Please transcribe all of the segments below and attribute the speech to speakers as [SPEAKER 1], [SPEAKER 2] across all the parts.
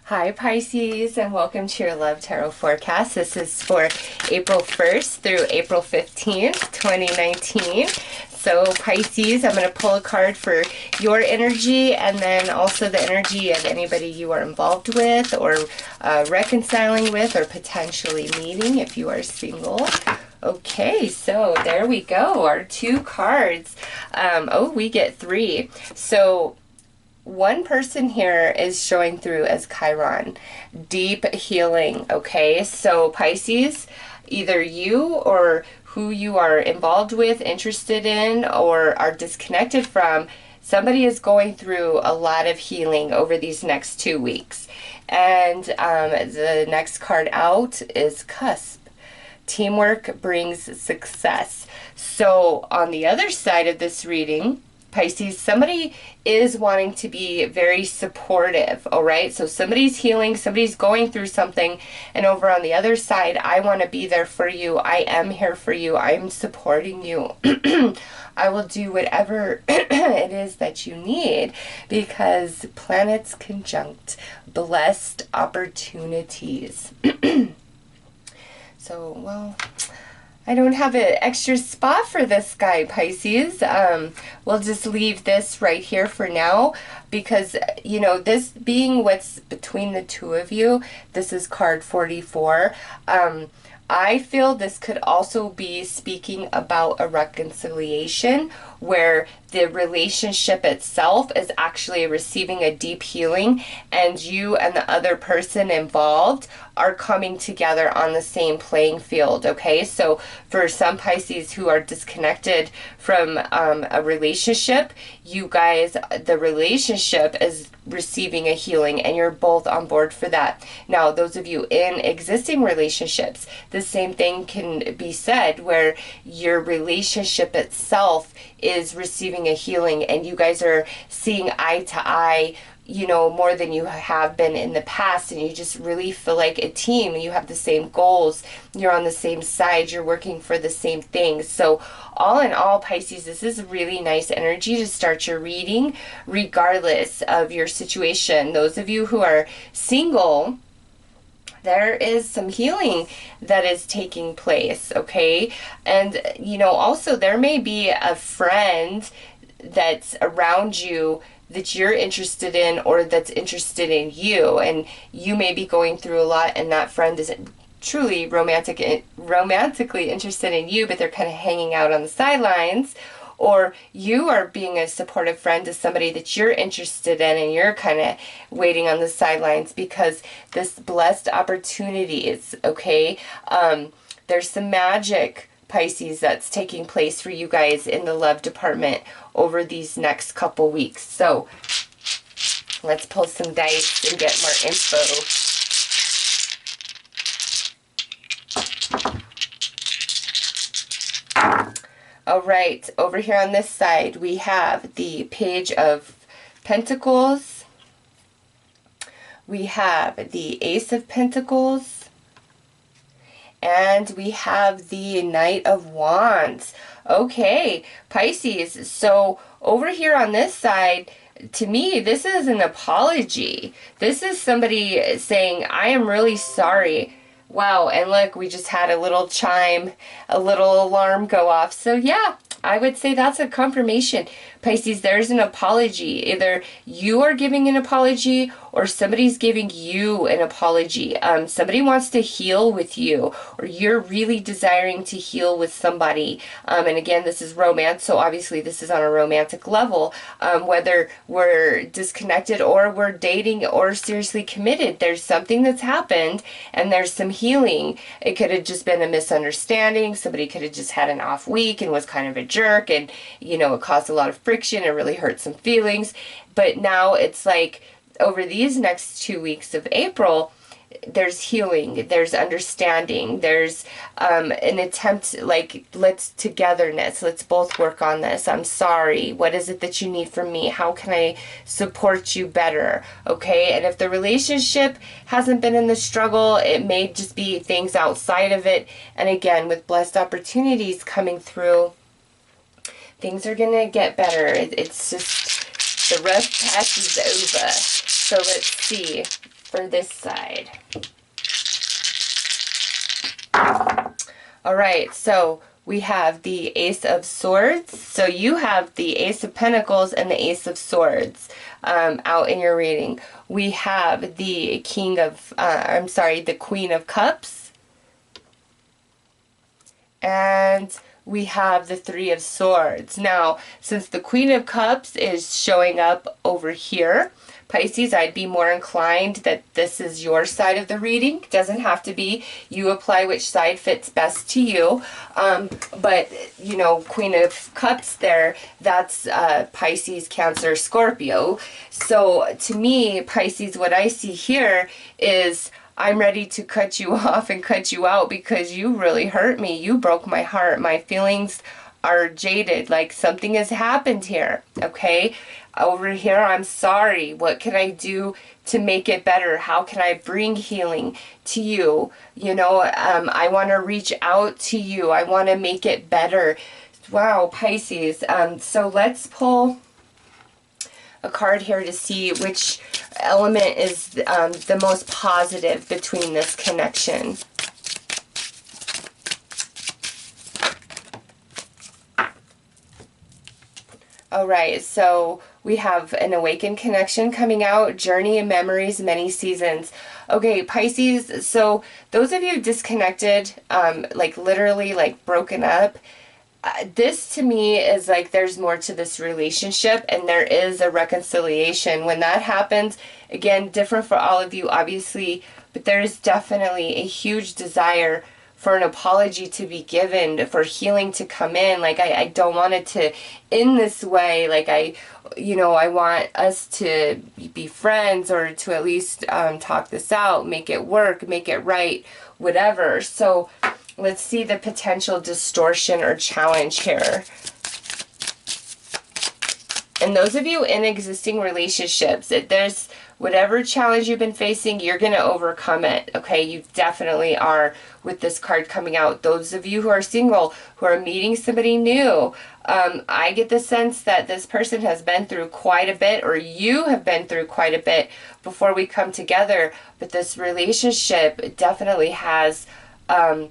[SPEAKER 1] Hi Pisces, and welcome to your Love Tarot forecast. This is for April 1st through April 15th, 2019. So Pisces, I'm going to pull a card for your energy and then also the energy of anybody you are involved with or reconciling with or potentially meeting if you are single. Okay, so there we go, our two cards. We get three. So one person here is showing through as Chiron, deep healing, okay? So Pisces, either you or who you are involved with, interested in, or are disconnected from, somebody is going through a lot of healing over these next 2 weeks. And the next card out is Cusp. Teamwork brings success. So on the other side of this reading, Pisces, somebody is wanting to be very supportive, all right? So somebody's healing, somebody's going through something, and over on the other side, I want to be there for you. I am here for you. I'm supporting you. I will do whatever it is that you need because planets conjunct blessed opportunities. So, well, I don't have an extra spot for this guy, Pisces. We'll just leave this right here for now because, you know, this being what's between the two of you, this is card 44. I feel this could also be speaking about a reconciliation where the relationship itself is actually receiving a deep healing and you and the other person involved are coming together on the same playing field, okay? So for some Pisces who are disconnected from a relationship, you guys, the relationship is receiving a healing and you're both on board for that. Now, those of you in existing relationships, the same thing can be said where your relationship itself is receiving a healing and you guys are seeing eye to eye, you know, more than you have been in the past, and you just really feel like a team. You have the same goals, you're on the same side, you're working for the same things. So all in all, Pisces, this is really nice energy to start your reading regardless of your situation. Those of you who are single, there is some healing that is taking place, okay? And, you know, also there may be a friend that's around you that you're interested in or that's interested in you, and you may be going through a lot and that friend isn't truly romantically interested in you, but they're kind of hanging out on the sidelines, or you are being a supportive friend to somebody that you're interested in and you're kind of waiting on the sidelines because this blessed opportunities, okay? There's some magic, Pisces, that's taking place for you guys in the love department over these next couple weeks. So let's pull some dice and get more info. All right, over here on this side, we have the Page of Pentacles. We have the Ace of Pentacles. And we have the Knight of Wands. Okay, Pisces, so over here on this side, to me, this is an apology. This is somebody saying, I am really sorry. Wow, and look, we just had a little chime, a little alarm go off. So yeah, I would say that's a confirmation. Pisces, there's an apology. Either you are giving an apology or somebody's giving you an apology. Somebody wants to heal with you, or you're really desiring to heal with somebody. And again, this is romance, so obviously this is on a romantic level. Whether we're disconnected or we're dating or seriously committed, there's something that's happened and there's some healing. It could have just been a misunderstanding. Somebody could have just had an off week and was kind of a jerk, and, you know, it caused a lot of friction. It really hurt some feelings. But now it's like over these next 2 weeks of April, there's healing, there's understanding, there's an attempt, like, let's togetherness, let's both work on this. I'm sorry. What is it that you need from me? How can I support you better? Okay, and if the relationship hasn't been in the struggle, it may just be things outside of it. And again, with blessed opportunities coming through, things are going to get better. It's just the rough patch is over. So let's see. for this side. All right, so we have the Ace of Swords. So you have the Ace of Pentacles and the Ace of Swords out in your reading. We have the the Queen of Cups. And we have the Three of Swords. Now, since the Queen of Cups is showing up over here, Pisces, I'd be more inclined that this is your side of the reading. It doesn't have to be. You apply which side fits best to you. But, you know, Queen of Cups there, that's Pisces, Cancer, Scorpio. So to me, Pisces, what I see here is I'm ready to cut you off and cut you out because you really hurt me. You broke my heart. My feelings are jaded. Like something has happened here, okay? Over here, I'm sorry. What can I do to make it better? How can I bring healing to you? You know, I want to reach out to you. I want to make it better. Wow, Pisces. So let's pull a card here to see which element is the most positive between this connection. All right, so we have an awakened connection coming out, journey and memories, many seasons. Okay, Pisces, so those of you disconnected, like literally like broken up, this to me is like there's more to this relationship and there is a reconciliation. When that happens, again, different for all of you, obviously, but there is definitely a huge desire for an apology to be given, for healing to come in. Like, I don't want it to end this way. Like, I want us to be friends or to at least talk this out, make it work, make it right, whatever. So let's see the potential distortion or challenge here. And those of you in existing relationships, if there's whatever challenge you've been facing, you're going to overcome it, okay? You definitely are with this card coming out. Those of you who are single, who are meeting somebody new, I get the sense that this person has been through quite a bit, or you have been through quite a bit before we come together. But this relationship definitely has a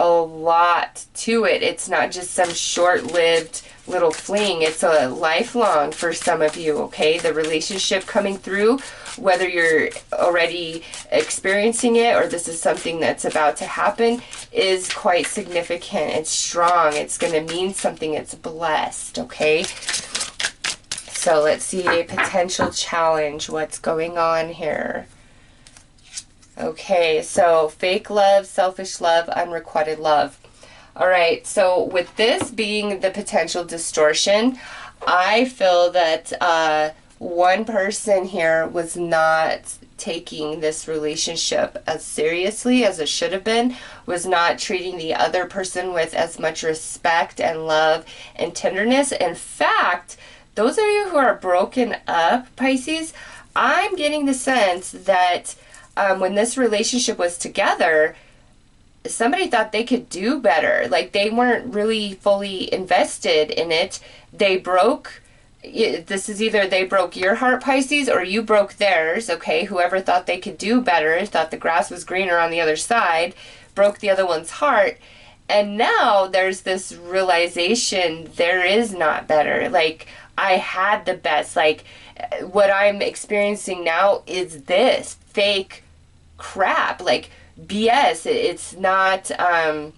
[SPEAKER 1] lot to it. It's not just some short-lived little fling. It's a lifelong for some of you, okay? The relationship coming through, whether you're already experiencing it or this is something that's about to happen, is quite significant. It's strong. It's going to mean something. It's blessed, okay? So let's see a potential challenge. What's going on here? Okay, so fake love, selfish love, unrequited love. All right, so with this being the potential distortion, I feel that one person here was not taking this relationship as seriously as it should have been, was not treating the other person with as much respect and love and tenderness. In fact, those of you who are broken up, Pisces, I'm getting the sense that when this relationship was together, somebody thought they could do better. Like, they weren't really fully invested in it. They broke. This is either they broke your heart, Pisces, or you broke theirs, okay? Whoever thought they could do better, thought the grass was greener on the other side, broke the other one's heart. And now there's this realization there is not better. Like, I had the best. Like, what I'm experiencing now is this fake crap. Like, BS. It's not, and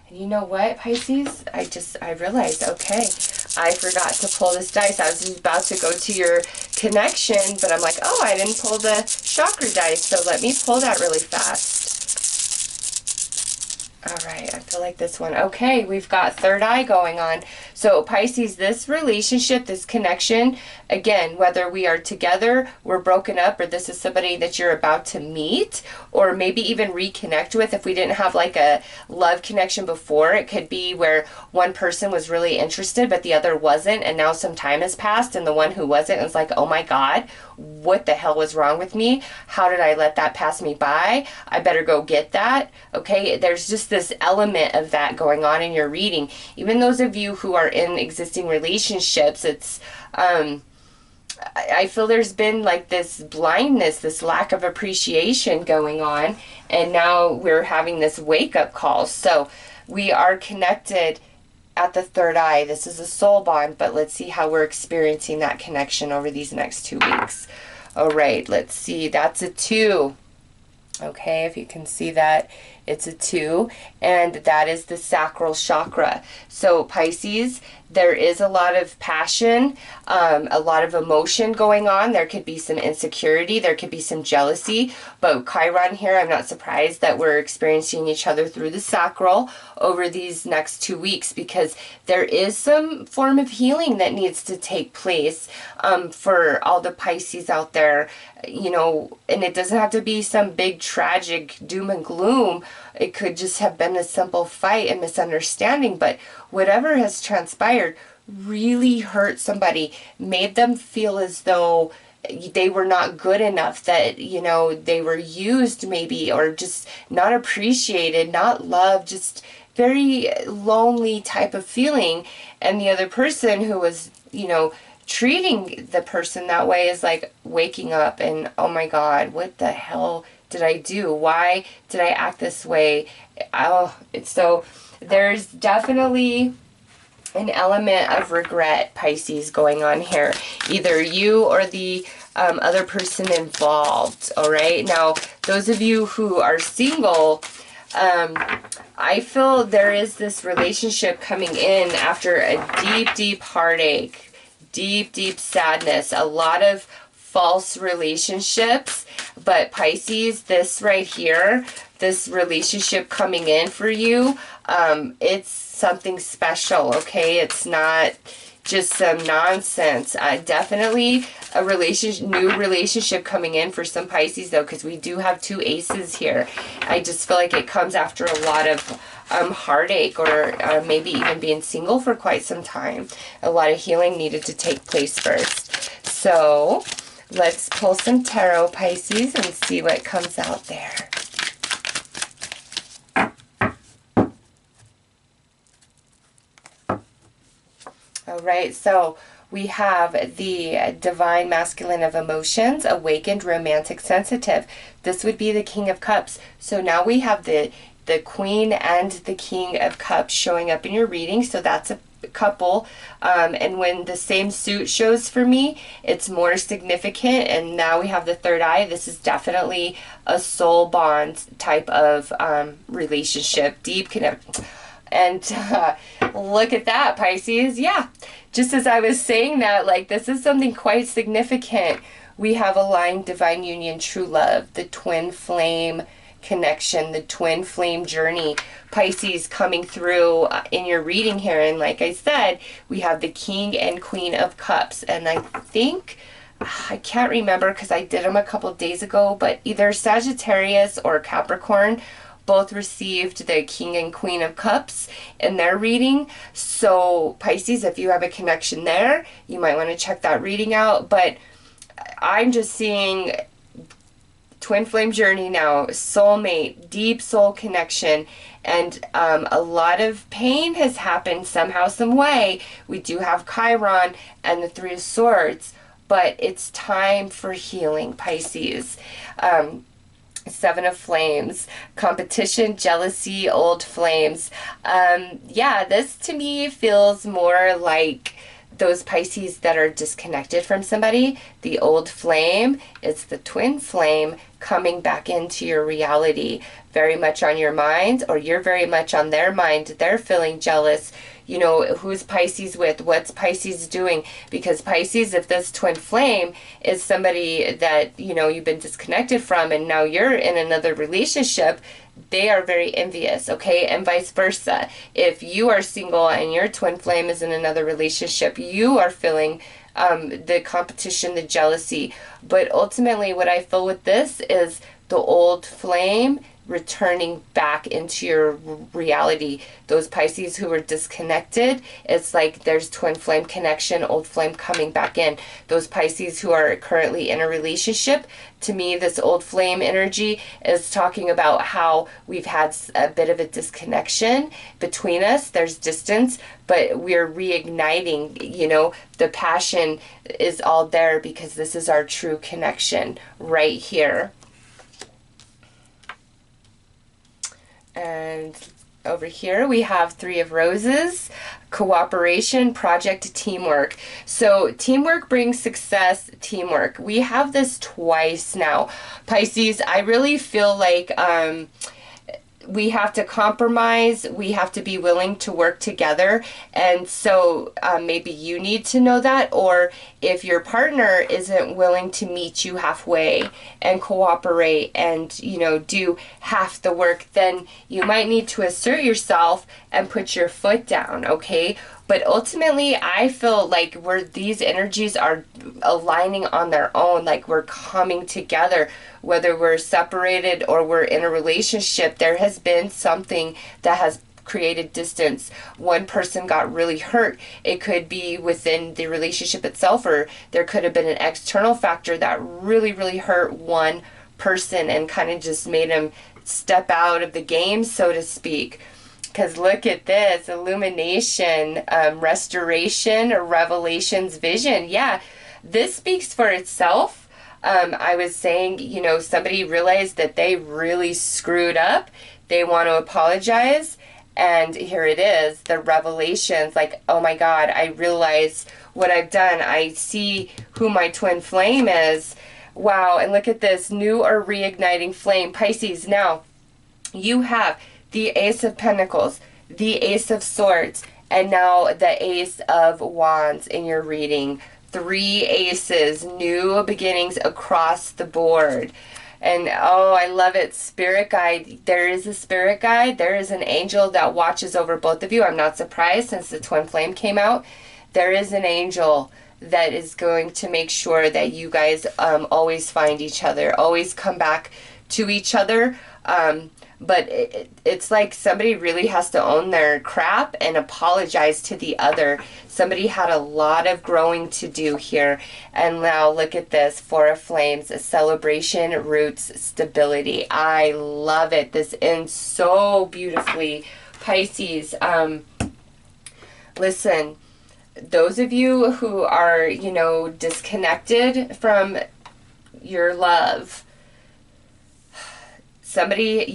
[SPEAKER 1] you know what, Pisces? I realized, okay, I forgot to pull this dice. I was just about to go to your connection, but I'm like, oh, I didn't pull the chakra dice, so let me pull that really fast. All right, I feel like this one. Okay, we've got third eye going on. So Pisces, this relationship, this connection, again, whether we are together, we're broken up, or this is somebody that you're about to meet, or maybe even reconnect with. If we didn't have like a love connection before, it could be where one person was really interested, but the other wasn't, and now some time has passed, and the one who wasn't is like, oh my God, what the hell was wrong with me? How did I let that pass me by? I better go get that. Okay, there's just this element of that going on in your reading. Even those of you who are in existing relationships, it's I feel there's been like this blindness, this lack of appreciation going on, and now we're having this wake up call. So we are connected at the third eye. This is a soul bond, but let's see how we're experiencing that connection over these next 2 weeks. All right, let's see. That's a 2. Okay, if you can see that, it's a 2, and that is the sacral chakra. So Pisces, there is a lot of passion, a lot of emotion going on. There could be some insecurity, there could be some jealousy, but Chiron here, I'm not surprised that we're experiencing each other through the sacral over these next 2 weeks, because there is some form of healing that needs to take place for all the Pisces out there, you know, and it doesn't have to be some big tragic doom and gloom. It could just have been a simple fight and misunderstanding, but whatever has transpired really hurt somebody, made them feel as though they were not good enough, that, you know, they were used maybe, or just not appreciated, not loved, just very lonely type of feeling. And the other person who was, you know, treating the person that way is like waking up and, oh my God, what the hell did I do? Why did I act this way? Oh, so there's definitely an element of regret, Pisces, going on here. Either you or the other person involved, all right? Now, those of you who are single, I feel there is this relationship coming in after a deep, deep heartache, deep, deep sadness, a lot of false relationships. But Pisces, this right here, this relationship coming in for you, it's something special, okay? It's not just some nonsense. Definitely a new relationship coming in for some Pisces, though, because we do have 2 aces here. I just feel like it comes after a lot of heartache, or maybe even being single for quite some time. A lot of healing needed to take place first. So let's pull some tarot, Pisces, and see what comes out there. All right, so we have the divine masculine of emotions, awakened, romantic, sensitive. This would be the King of Cups. So now we have the Queen and the King of Cups showing up in your reading. So that's a couple. And when the same suit shows for me, it's more significant. And now we have the third eye. This is definitely a soul bond type of relationship, deep connection. And look at that, Pisces. Yeah, just as I was saying that, like, this is something quite significant. We have aligned divine union, true love, the twin flame connection, the twin flame journey. Pisces coming through in your reading here. And like I said, we have the King and Queen of Cups. And I think, I can't remember because I did them a couple days ago, but either Sagittarius or Capricorn both received the King and Queen of Cups in their reading. So Pisces, if you have a connection there, you might want to check that reading out. But I'm just seeing twin flame journey now, soulmate, deep soul connection, and a lot of pain has happened somehow, some way. We do have Chiron and the Three of Swords, but it's time for healing, Pisces. Seven of Flames, competition, jealousy, old flames. Yeah, this to me feels more like those Pisces that are disconnected from somebody. The old flame is the twin flame coming back into your reality, very much on your mind, or you're very much on their mind. They're feeling jealous. You know, who's Pisces with? What's Pisces doing? Because Pisces, if this twin flame is somebody that, you know, you've been disconnected from and now you're in another relationship, they are very envious, okay? And vice versa. If you are single and your twin flame is in another relationship, you are feeling the competition, the jealousy. But ultimately what I feel with this is the old flame returning back into your reality. Those Pisces who were disconnected, it's like there's twin flame connection, old flame coming back in. Those Pisces who are currently in a relationship, to me, this old flame energy is talking about how we've had a bit of a disconnection between us. There's distance, but we're reigniting, you know, the passion is all there because this is our true connection right here. And over here we have Three of Roses, cooperation, project, teamwork. So teamwork brings success, teamwork. We have this twice now. Pisces, I really feel like we have to compromise. We have to be willing to work together. And so maybe you need to know that, or if your partner isn't willing to meet you halfway and cooperate and, you know, do half the work, then you might need to assert yourself and put your foot down, okay? But ultimately, I feel like these energies are aligning on their own, like we're coming together. Whether we're separated or we're in a relationship, there has been something that has created distance. One person got really hurt. It could be within the relationship itself, or there could have been an external factor that really, really hurt one person and kind of just made him step out of the game, so to speak. Because look at this, illumination, restoration, or revelations, vision. Yeah, this speaks for itself. I was saying, you know, somebody realized that they really screwed up. They want to apologize. And here it is, the revelations, like, oh my God, I realize what I've done. I see who my twin flame is. Wow, and look at this, new or reigniting flame. Pisces, now you have the Ace of Pentacles, the Ace of Swords, and now the Ace of Wands in your reading. 3 aces, new beginnings across the board. And oh, I love it. Spirit guide. There is a spirit guide. There is an angel that watches over both of you. I'm not surprised since the twin flame came out. There is an angel that is going to make sure that you guys always find each other, always come back to each other. But it's like somebody really has to own their crap and apologize to the other. Somebody had a lot of growing to do here. And now look at this, Four of Flames, a celebration, roots, stability. I love it. This ends so beautifully. Pisces, listen, those of you who are, you know, disconnected from your love, somebody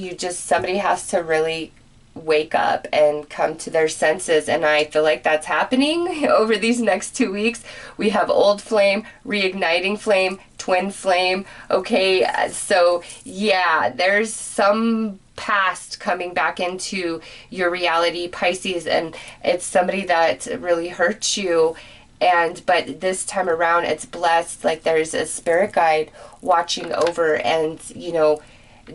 [SPEAKER 1] has to really wake up and come to their senses, and I feel like that's happening over these next 2 weeks. We have old flame, reigniting flame, twin flame. Okay, so yeah, there's some past coming back into your reality, Pisces, and it's somebody that really hurt you. But this time around, it's blessed. Like there's a spirit guide watching over, and you know,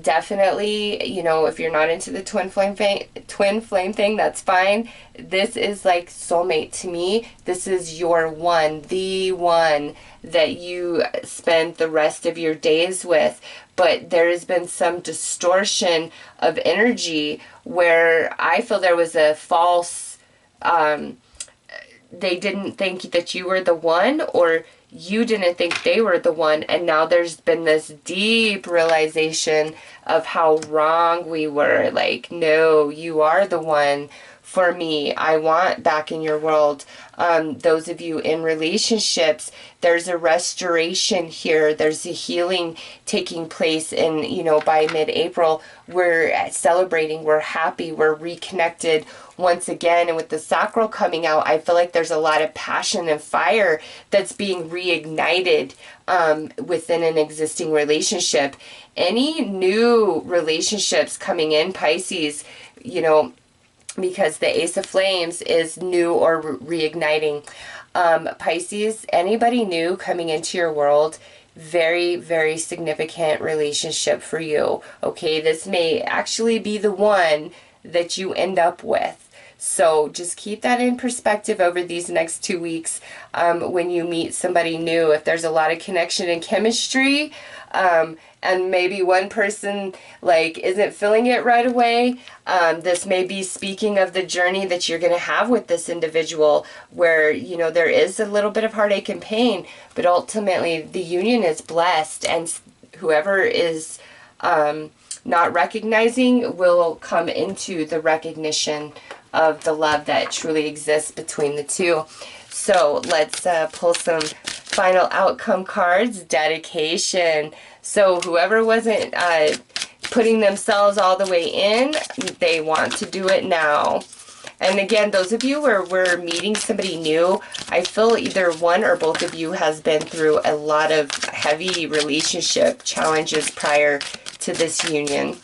[SPEAKER 1] definitely, you know, if you're not into the twin flame thing, that's fine. This is like soulmate to me. This is your one, the one that you spend the rest of your days with. But there has been some distortion of energy where I feel there was a false, they didn't think that you were the one, or you didn't think they were the one, and now there's been this deep realization of how wrong we were. Like, no, you are the one for me. I want back in your world. Those of you in relationships, there's a restoration here. There's a healing taking place in, you know, by mid-April. We're celebrating, we're happy, we're reconnected once again. And with the sacral coming out, I feel like there's a lot of passion and fire that's being reignited within an existing relationship. Any new relationships coming in, Pisces, you know, because the Ace of Flames is new or reigniting. Pisces, anybody new coming into your world, very, very significant relationship for you. Okay, this may actually be the one that you end up with. So just keep that in perspective over these next 2 weeks when you meet somebody new. If there's a lot of connection and chemistry, and maybe one person like isn't feeling it right away, this may be speaking of the journey that you're going to have with this individual, where, you know, there is a little bit of heartache and pain, but ultimately the union is blessed, and whoever is not recognizing will come into the recognition of the love that truly exists between the two. So let's pull some final outcome cards. Dedication. So whoever wasn't putting themselves all the way in, they want to do it now. And again, those of you where we're meeting somebody new, I feel either one or both of you has been through a lot of heavy relationship challenges prior to this union.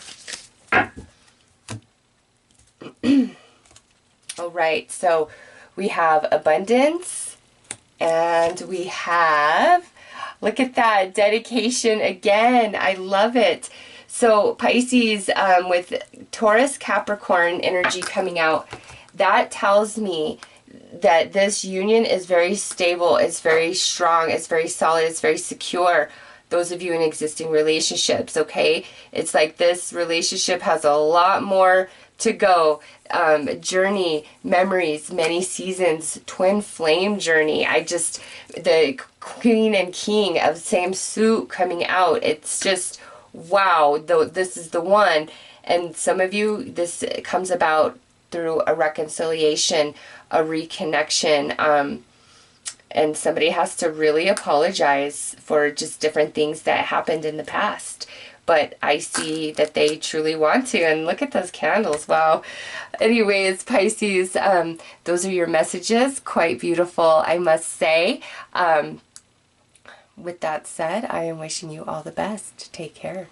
[SPEAKER 1] All right, so we have abundance, and we have, look at that, dedication again. I love it. So Pisces, with Taurus Capricorn energy coming out, that tells me that this union is very stable, it's very strong, it's very solid, it's very secure. Those of you in existing relationships, okay? It's like this relationship has a lot more to go. Journey, memories, many seasons, twin flame journey. The queen and king of same suit coming out. It's just, wow, this is the one. And some of you, this comes about through a reconciliation, a reconnection, and somebody has to really apologize for just different things that happened in the past. But I see that they truly want to, and look at those candles, wow. Anyways, Pisces, those are your messages, quite beautiful, I must say. With that said, I am wishing you all the best. Take care.